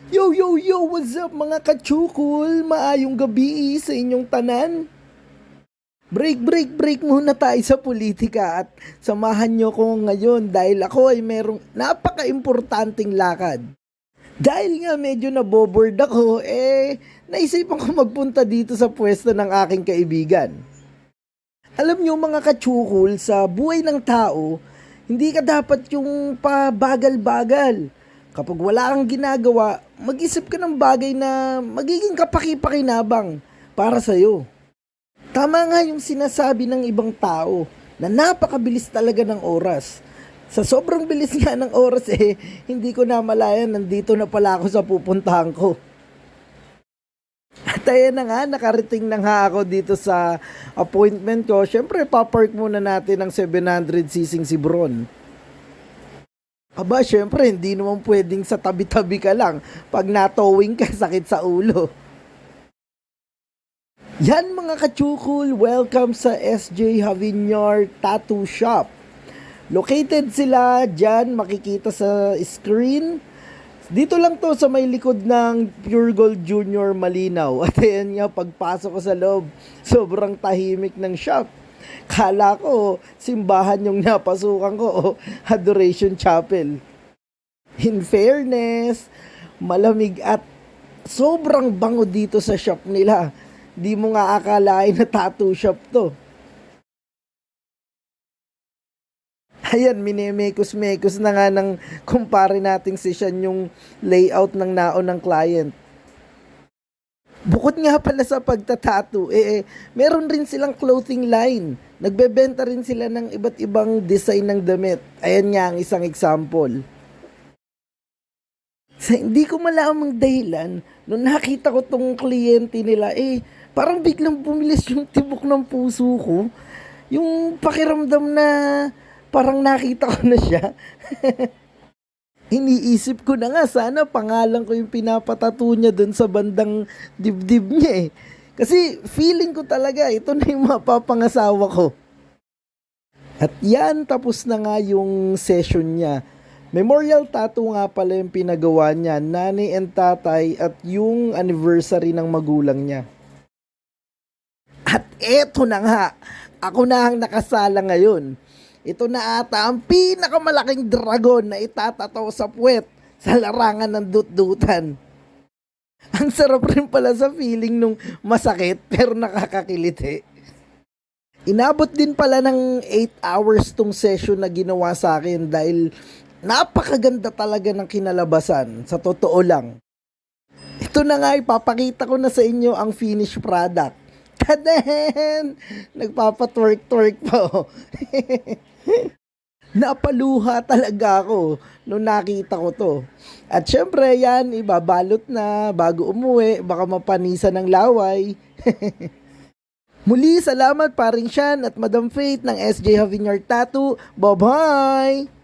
Yo, yo, yo! What's up mga kachukul? Maayong gabi sa inyong tanan. Break muna tayo sa politika at samahan nyo ko ngayon dahil ako ay merong napaka-importanting lakad. Dahil nga medyo naboboard ako, naisipan ko magpunta dito sa pwesto ng aking kaibigan. Alam nyo mga kachukul, sa buhay ng tao, hindi ka dapat yung pabagal-bagal. Kapag wala kang ginagawa, mag-isip ka ng bagay na magiging kapaki-pakinabang para sa'yo. Tama nga yung sinasabi ng ibang tao na napakabilis talaga ng oras. Sa sobrang bilis nga ng oras hindi ko namalayan nandito na pala ako sa pupuntahan ko. At ayan na nga, nakarating na nga ako dito sa appointment ko. Siyempre, papark muna natin ang 700cc si Bron. Aba, syempre, hindi naman pwedeng sa tabi-tabi ka lang. Pag natowing ka, sakit sa ulo. Yan mga kachukul, welcome sa SJ Javiñar Tattoo Shop. Located sila dyan, makikita sa screen. Dito lang to sa may likod ng Pure Gold Junior Malinaw. At ayan nga, pagpasok ko sa loob, sobrang tahimik ng shop. Kala ko, simbahan yung napasukan ko o Adoration Chapel. In fairness, malamig at sobrang bango dito sa shop nila. Di mo nga akalain na tattoo shop to. Ayan, minemekos-mekos na nga ng kumpare nating session yung layout ng naon ng client. Bukod nga pala sa pagtatato, meron rin silang clothing line. Nagbebenta rin sila ng iba't ibang design ng damit. Ayan nga ang isang example. Sa hindi ko malamang dahilan, nung nakita ko tong kliyente nila, parang biglang bumilis yung tibok ng puso ko. Yung pakiramdam na parang nakita ko na siya. Iniisip ko na nga, sana pangalan ko yung pinapatato niya dun sa bandang dibdib niya. Kasi feeling ko talaga, ito na yung mapapangasawa ko. At yan, tapos na nga yung session niya. Memorial tattoo nga pala yung pinagawa niya, nanay and tatay at yung anniversary ng magulang niya. At eto na nga, ako na ang nakasala ngayon. Ito na ata ang pinakamalaking dragon na itatataw sa puwet sa larangan ng dut-dutan. Ang sarap rin pala sa feeling nung masakit pero nakakakiliti. Inabot din pala ng 8 hours tong session na ginawa sa akin dahil napakaganda talaga ng kinalabasan, sa totoo lang. Ito na nga, ipapakita ko na sa inyo ang finished product. Taden! Nagpapatwerk-twerk pa. Napaluha talaga ako nung nakita ko to. At syempre yan, ibabalot na bago umuwi, baka mapanisan ng laway. Muli, salamat paring Shan at Madam Faith ng SJ Javiñar Tattoo. Bye-bye!